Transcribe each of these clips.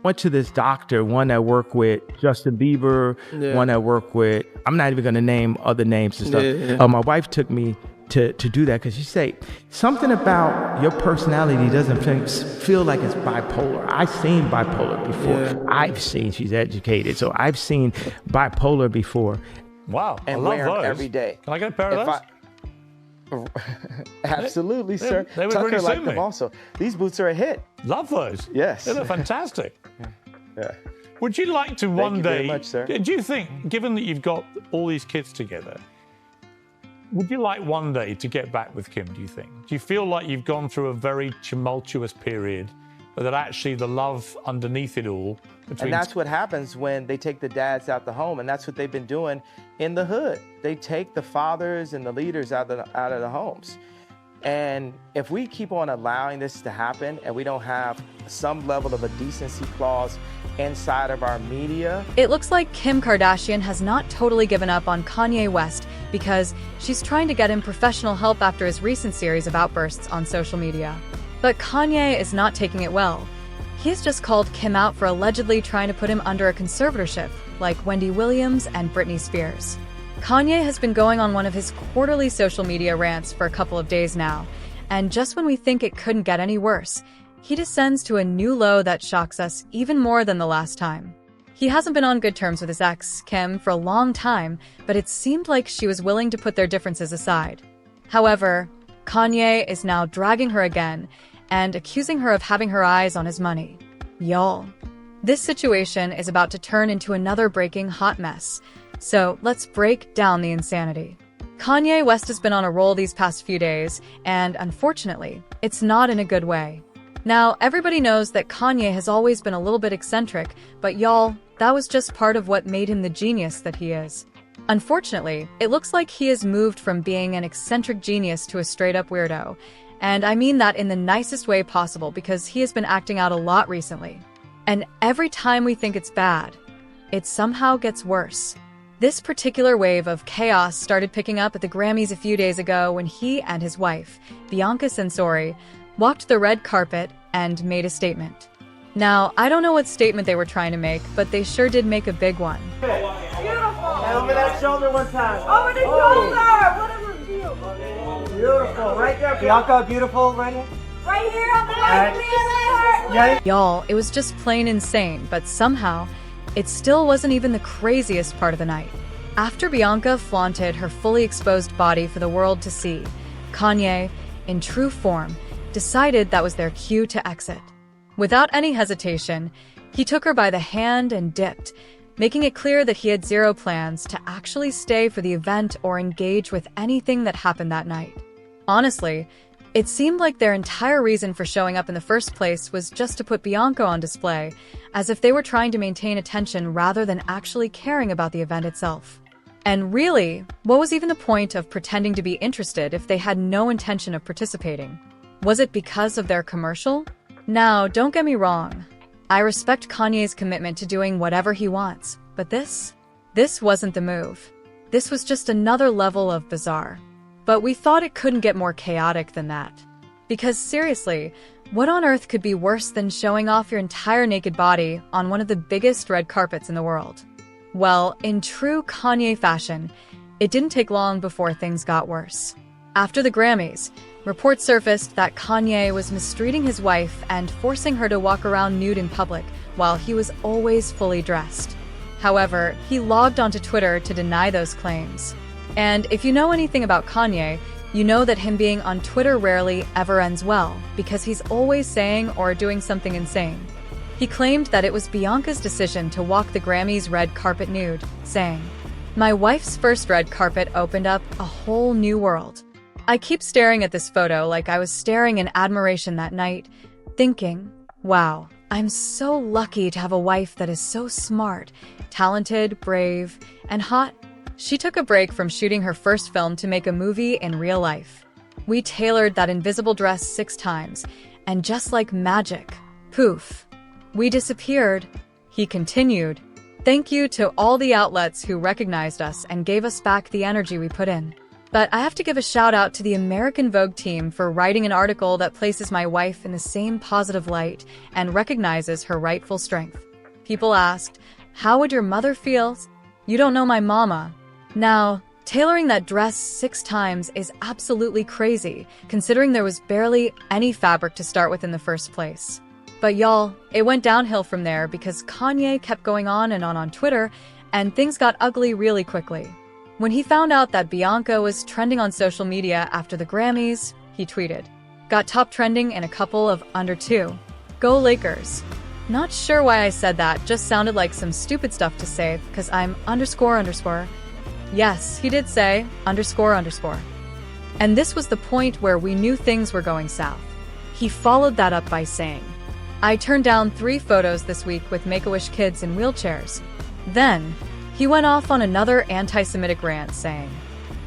Went to this doctor, one that worked with Justin Bieber, one that worked with, I'm not even going to name other names and stuff. My wife took me to do that because she said, something about your personality doesn't feel like it's bipolar. I've seen bipolar before. She's educated, so I've seen bipolar before. Wow, and I love wear those. them every day. Can I get a pair of those? Absolutely, sir. They would Tucker really liked suit them me. also. These boots are a hit. Love those. Yes. They're fantastic. Yeah. Would you like to Thank one you day, very much, sir. do you think, given that you've got all these kids together, would you like one day to get back with Kim, do you think? Do you feel like you've gone through a very tumultuous period, but that actually the love underneath it all between... And that's what happens when they take the dads out the home, and that's what they've been doing in the hood. They take the fathers and the leaders out of the homes. And if we keep on allowing this to happen and we don't have some level of a decency clause inside of our media. It looks like Kim Kardashian has not totally given up on Kanye West because she's trying to get him professional help after his recent series of outbursts on social media. But Kanye is not taking it well. He's just called Kim out for allegedly trying to put him under a conservatorship, like Wendy Williams and Britney Spears. Kanye has been going on one of his quarterly social media rants for a couple of days now, and just when we think it couldn't get any worse, he descends to a new low that shocks us even more than the last time. He hasn't been on good terms with his ex, Kim, for a long time, but it seemed like she was willing to put their differences aside. However, Kanye is now dragging her again and accusing her of having her eyes on his money. Y'all, this situation is about to turn into another breaking hot mess. So let's break down the insanity. Kanye West has been on a roll these past few days, and unfortunately, it's not in a good way. Now, everybody knows that Kanye has always been a little bit eccentric, but y'all, that was just part of what made him the genius that he is. Unfortunately, it looks like he has moved from being an eccentric genius to a straight-up weirdo. And I mean that in the nicest way possible because he has been acting out a lot recently. And every time we think it's bad, it somehow gets worse. This particular wave of chaos started picking up at the Grammys a few days ago when he and his wife, Bianca Censori, walked the red carpet and made a statement. Now, I don't know what statement they were trying to make, but they sure did make a big one. Beautiful! And over that shoulder one time. Over the shoulder! What is it? Beautiful. Right there, Bianca, beautiful, right here. Right here on the right, please. Yeah. Y'all, it was just plain insane, but somehow, it still wasn't even the craziest part of the night. After Bianca flaunted her fully exposed body for the world to see, Kanye, in true form, decided that was their cue to exit. Without any hesitation, he took her by the hand and dipped, making it clear that he had zero plans to actually stay for the event or engage with anything that happened that night. Honestly, it seemed like their entire reason for showing up in the first place was just to put Bianca on display, as if they were trying to maintain attention rather than actually caring about the event itself. And really, what was even the point of pretending to be interested if they had no intention of participating? Was it because of their commercial? Now, don't get me wrong. I respect Kanye's commitment to doing whatever he wants, but this wasn't the move. This was just another level of bizarre. But we thought it couldn't get more chaotic than that. Because seriously, what on earth could be worse than showing off your entire naked body on one of the biggest red carpets in the world? Well, in true Kanye fashion, it didn't take long before things got worse. After the Grammys, reports surfaced that Kanye was mistreating his wife and forcing her to walk around nude in public while he was always fully dressed. However, he logged onto Twitter to deny those claims. And if you know anything about Kanye, you know that him being on Twitter rarely ever ends well, because he's always saying or doing something insane. He claimed that it was Bianca's decision to walk the Grammys red carpet nude, saying, "My wife's first red carpet opened up a whole new world. I keep staring at this photo like I was staring in admiration that night, thinking, wow, I'm so lucky to have a wife that is so smart, talented, brave, and hot." She took a break from shooting her first film to make a movie in real life. We tailored that invisible dress 6 times, and just like magic, poof, we disappeared. He continued, "Thank you to all the outlets who recognized us and gave us back the energy we put in. But I have to give a shout out to the American Vogue team for writing an article that places my wife in the same positive light and recognizes her rightful strength. People asked, "How would your mother feel?" You don't know my mama. Now, tailoring that dress 6 times is absolutely crazy, considering there was barely any fabric to start with in the first place. But y'all, it went downhill from there because Kanye kept going on and on Twitter, and things got ugly really quickly. When he found out that Bianca was trending on social media after the Grammys, he tweeted, "Got top trending in a couple of under 2. Go Lakers." Not sure why I said that, just sounded like some stupid stuff to say, because I'm __. Yes, he did say __. And this was the point where we knew things were going south. He followed that up by saying, "I turned down 3 photos this week with Make-A-Wish kids in wheelchairs." Then, he went off on another anti-Semitic rant saying,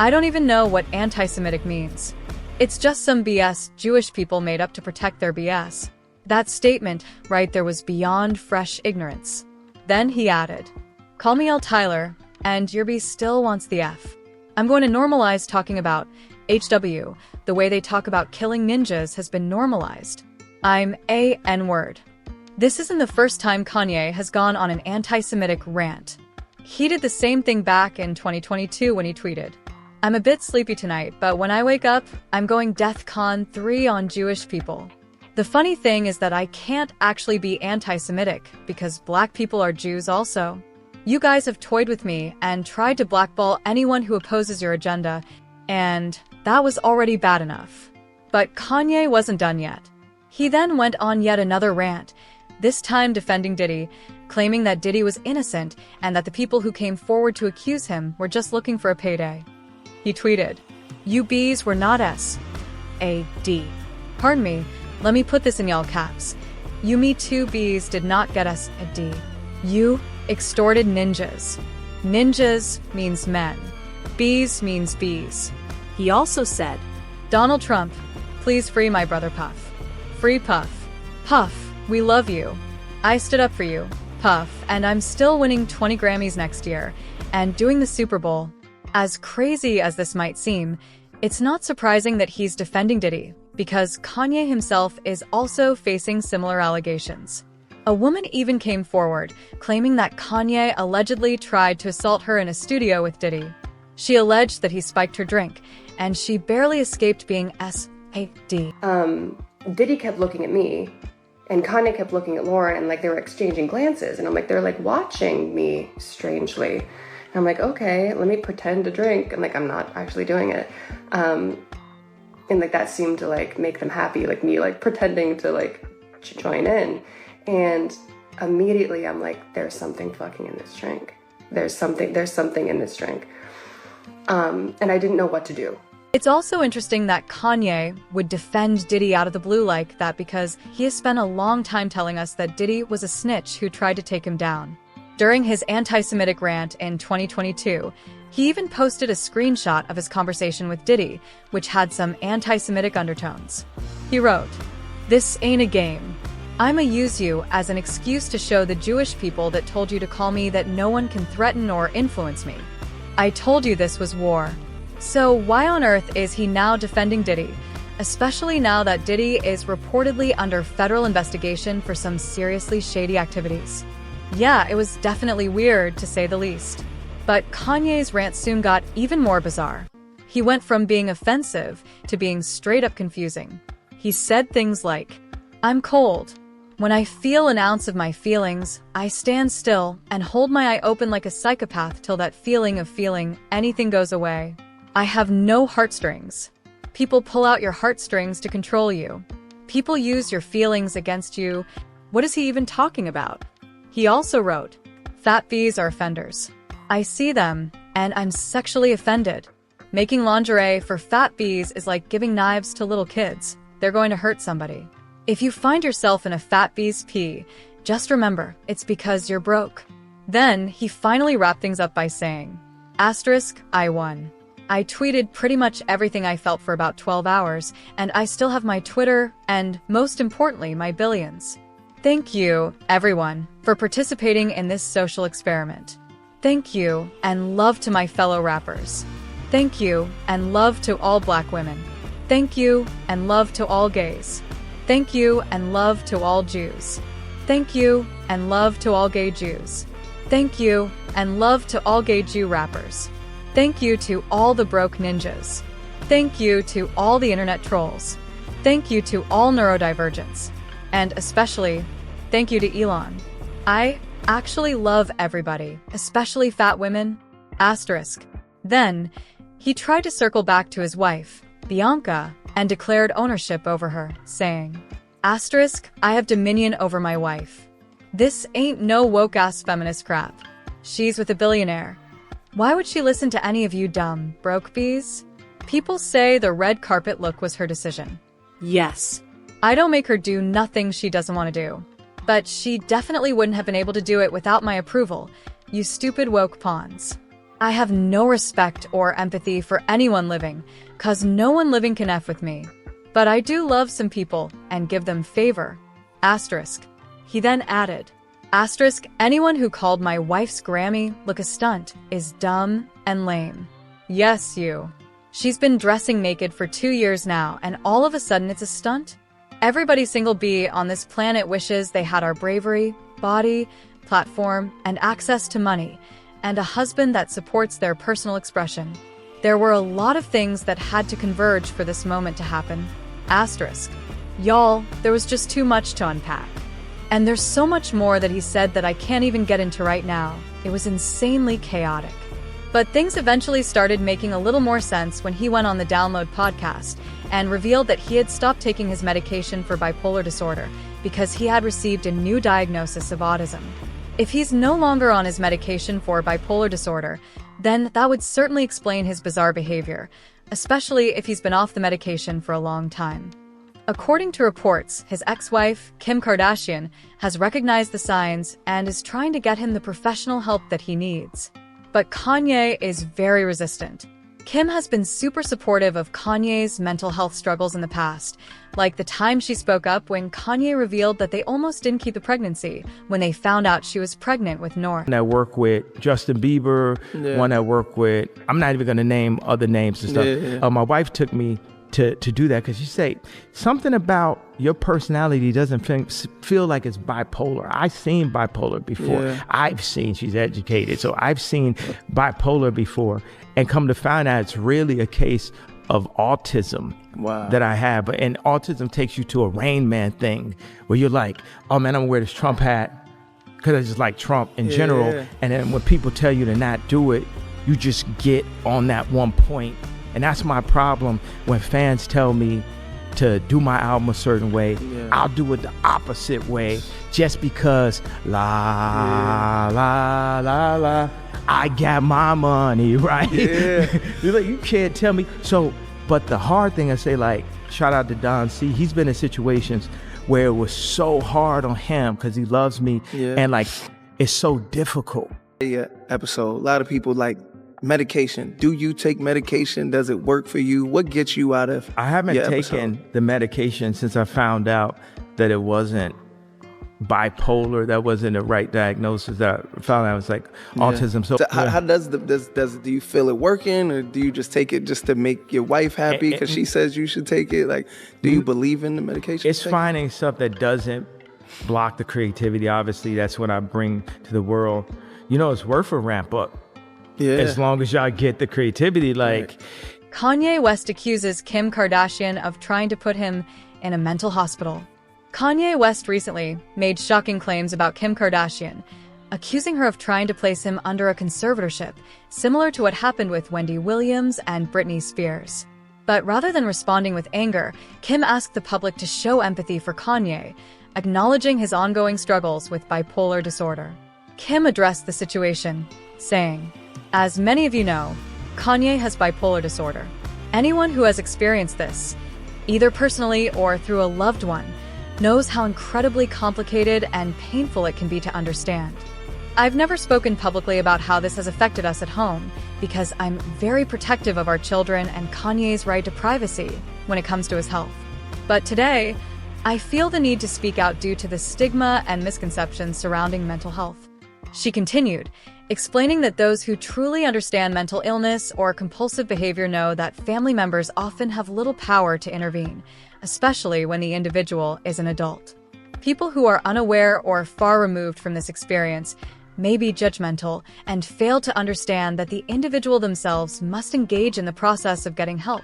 "I don't even know what anti-Semitic means. It's just some BS Jewish people made up to protect their BS." That statement right there was beyond fresh ignorance. Then he added, "Call me L. Tyler, and your B still wants the F. I'm going to normalize talking about HW. The way they talk about killing ninjas has been normalized. I'm a N-word." This isn't the first time Kanye has gone on an anti-Semitic rant. He did the same thing back in 2022 when he tweeted, "I'm a bit sleepy tonight, but when I wake up, I'm going DEFCON 3 on Jewish people." The funny thing is that I can't actually be anti-Semitic because black people are Jews also. You guys have toyed with me and tried to blackball anyone who opposes your agenda, and that was already bad enough. But Kanye wasn't done yet. He then went on yet another rant, this time defending Diddy, claiming that Diddy was innocent and that the people who came forward to accuse him were just looking for a payday. He tweeted, "You B's were not S.A.D. Pardon me, let me put this in y'all caps. You Me Too B's did not get us a D. You extorted ninjas. Ninjas means men. B's means bees." He also said, "Donald Trump, please free my brother Puff. Free Puff. Puff, we love you. I stood up for you, Puff, and I'm still winning 20 Grammys next year and doing the Super Bowl." As crazy as this might seem, it's not surprising that he's defending Diddy, because Kanye himself is also facing similar allegations. A woman even came forward, claiming that Kanye allegedly tried to assault her in a studio with Diddy. She alleged that he spiked her drink, and she barely escaped being S.A.D. Diddy kept looking at me, and Kanye kept looking at Lauren, and like they were exchanging glances, and I'm like, they're like watching me strangely. And I'm like, okay, let me pretend to drink, and like I'm not actually doing it. And like that seemed to like make them happy, like me like pretending to like join in. And immediately I'm like, there's something fucking in this drink. There's something in this drink. And I didn't know what to do. It's also interesting that Kanye would defend Diddy out of the blue like that because he has spent a long time telling us that Diddy was a snitch who tried to take him down. During his anti-Semitic rant in 2022, he even posted a screenshot of his conversation with Diddy, which had some anti-Semitic undertones. He wrote, "This ain't a game. I'ma use you as an excuse to show the Jewish people that told you to call me that no one can threaten or influence me. I told you this was war." So why on earth is he now defending Diddy, especially now that Diddy is reportedly under federal investigation for some seriously shady activities? Yeah, it was definitely weird to say the least. But Kanye's rant soon got even more bizarre. He went from being offensive to being straight up confusing. He said things like, "I'm cold. When I feel an ounce of my feelings, I stand still and hold my eye open like a psychopath till that feeling of feeling anything goes away. I have no heartstrings. People pull out your heartstrings to control you. People use your feelings against you." What is he even talking about? He also wrote, "Fat B's are offenders. I see them, and I'm sexually offended. Making lingerie for fat B's is like giving knives to little kids. They're going to hurt somebody. If you find yourself in a fat B's pee, just remember, it's because you're broke." Then, he finally wrapped things up by saying, "I won. I tweeted pretty much everything I felt for about 12 hours, and I still have my Twitter and, most importantly, my billions. Thank you, everyone, for participating in this social experiment. Thank you, and love to my fellow rappers. Thank you and love to all Black women. Thank you and love to all gays. Thank you and love to all Jews. Thank you and love to all gay Jews. Thank you and love to all gay Jew rappers. Thank you to all the broke ninjas. Thank you to all the internet trolls. Thank you to all neurodivergents. And especially, thank you to Elon. I actually love everybody, especially fat women. Asterisk. Then, he tried to circle back to his wife, Bianca, and declared ownership over her, saying, asterisk, I have dominion over my wife. This ain't no woke-ass feminist crap. She's with a billionaire. Why would she listen to any of you dumb, broke bees? People say the red carpet look was her decision. Yes. I don't make her do nothing she doesn't want to do. But she definitely wouldn't have been able to do it without my approval, you stupid woke pawns. I have no respect or empathy for anyone living, 'cause no one living can F with me. But I do love some people and give them favor. Asterisk. He then added, asterisk, anyone who called my wife's Grammy look a stunt is dumb and lame. Yes, you. She's been dressing naked for 2 years now, and all of a sudden it's a stunt? Everybody single bee on this planet wishes they had our bravery, body, platform, and access to money, and a husband that supports their personal expression. There were a lot of things that had to converge for this moment to happen. Asterisk. Y'all, there was just too much to unpack. And there's so much more that he said that I can't even get into right now. It was insanely chaotic. But things eventually started making a little more sense when he went on the Download podcast and revealed that he had stopped taking his medication for bipolar disorder because he had received a new diagnosis of autism. If he's no longer on his medication for bipolar disorder, then that would certainly explain his bizarre behavior, especially if he's been off the medication for a long time. According to reports, his ex-wife, Kim Kardashian, has recognized the signs and is trying to get him the professional help that he needs. But Kanye is very resistant. Kim has been super supportive of Kanye's mental health struggles in the past, like the time she spoke up when Kanye revealed that they almost didn't keep the pregnancy when they found out she was pregnant with North. I work with Justin Bieber, one I work with, I'm not even going to name other names and stuff. My wife took me to do that because she said, something about your personality doesn't feel like it's bipolar. I've seen bipolar before. She's educated, so I've seen bipolar before. And come to find out, it's really a case of autism that I have. And autism takes you to a Rain Man thing where you're like, oh man, I'm gonna wear this Trump hat because I just like Trump in general. And then when people tell you to not do it, you just get on that one point. And that's my problem when fans tell me to do my album a certain way. I'll do it the opposite way just because la I got my money, right? You're like, you can't tell me. So, but the hard thing I say, like, shout out to Don C. He's been in situations where it was so hard on him because he loves me. And like, it's so difficult. Episode, a lot of people like medication. Do you take medication? Does it work for you? What gets you out of I haven't taken the medication since I found out that it wasn't bipolar. That wasn't the right diagnosis. I found out it was like autism. So how does do you feel it working, or do you just take it just to make your wife happy because she says you should take it? Like, do you believe in the medication? It's finding stuff that doesn't block the creativity. Obviously, that's what I bring to the world. You know, it's worth a ramp up. As long as y'all get the creativity, like. Kanye West accuses Kim Kardashian of trying to put him in a mental hospital. Kanye West recently made shocking claims about Kim Kardashian, accusing her of trying to place him under a conservatorship, similar to what happened with Wendy Williams and Britney Spears. But rather than responding with anger, Kim asked the public to show empathy for Kanye, acknowledging his ongoing struggles with bipolar disorder. Kim addressed the situation, saying, as many of you know, Kanye has bipolar disorder. Anyone who has experienced this, either personally or through a loved one, knows how incredibly complicated and painful it can be to understand. I've never spoken publicly about how this has affected us at home because I'm very protective of our children and Kanye's right to privacy when it comes to his health. But today, I feel the need to speak out due to the stigma and misconceptions surrounding mental health. She continued, explaining that those who truly understand mental illness or compulsive behavior know that family members often have little power to intervene, especially when the individual is an adult. People who are unaware or far removed from this experience may be judgmental and fail to understand that the individual themselves must engage in the process of getting help,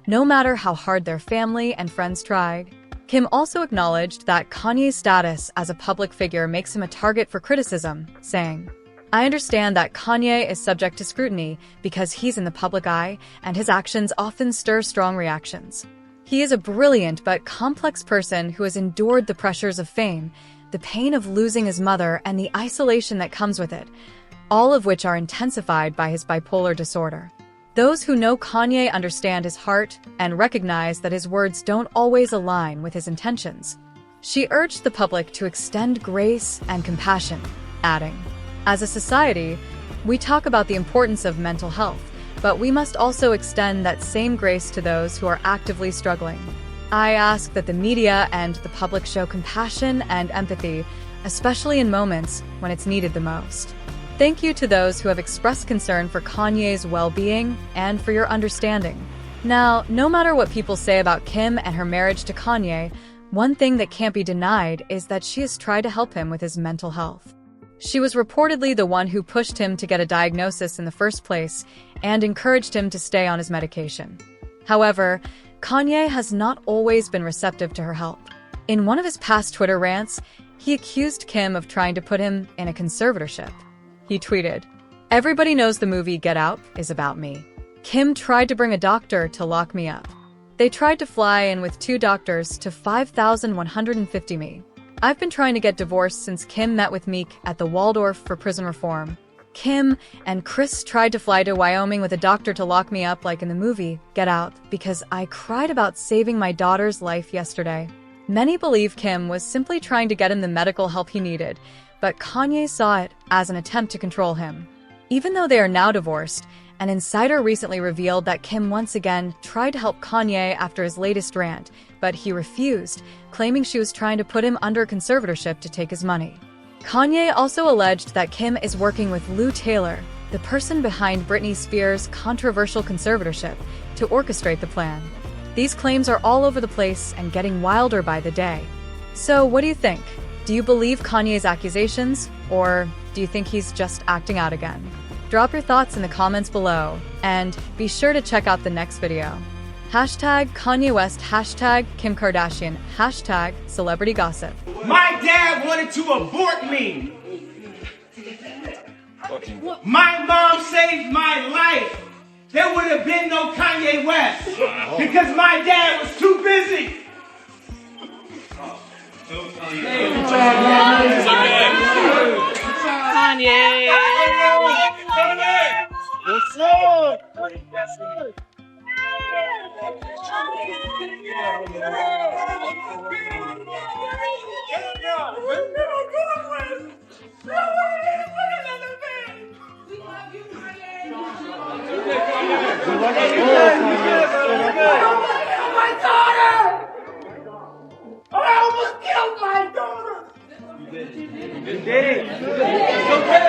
no matter how hard their family and friends tried. Kim also acknowledged that Kanye's status as a public figure makes him a target for criticism, saying, "I understand that Kanye is subject to scrutiny because he's in the public eye and his actions often stir strong reactions. He is a brilliant but complex person who has endured the pressures of fame, the pain of losing his mother, and the isolation that comes with it, all of which are intensified by his bipolar disorder. Those who know Kanye understand his heart and recognize that his words don't always align with his intentions." She urged the public to extend grace and compassion, adding, "As a society, we talk about the importance of mental health, but we must also extend that same grace to those who are actively struggling. I ask that the media and the public show compassion and empathy, especially in moments when it's needed the most. Thank you to those who have expressed concern for Kanye's well-being and for your understanding." Now, no matter what people say about Kim and her marriage to Kanye, one thing that can't be denied is that she has tried to help him with his mental health. She was reportedly the one who pushed him to get a diagnosis in the first place and encouraged him to stay on his medication. However, Kanye has not always been receptive to her help. In one of his past Twitter rants, he accused Kim of trying to put him in a conservatorship. He tweeted, "Everybody knows the movie Get Out is about me. Kim tried to bring a doctor to lock me up. They tried to fly in with 2 doctors to 5,150 me. I've been trying to get divorced since Kim met with Meek at the Waldorf for prison reform. Kim and Chris tried to fly to Wyoming with a doctor to lock me up like in the movie Get Out because I cried about saving my daughter's life yesterday." Many believe Kim was simply trying to get him the medical help he needed, but Kanye saw it as an attempt to control him. Even though they are now divorced, an insider recently revealed that Kim once again tried to help Kanye after his latest rant, but he refused, claiming she was trying to put him under conservatorship to take his money. Kanye also alleged that Kim is working with Lou Taylor, the person behind Britney Spears' controversial conservatorship, to orchestrate the plan. These claims are all over the place and getting wilder by the day. So what do you think? Do you believe Kanye's accusations, or do you think he's just acting out again? Drop your thoughts in the comments below, and be sure to check out the next video. Hashtag Kanye West, hashtag Kim Kardashian, hashtag celebrity gossip. My dad wanted to abort me. My mom saved my life. There would have been no Kanye West because my dad was too busy. Kanye. What's up? My daughter! I almost killed my daughter! You did it.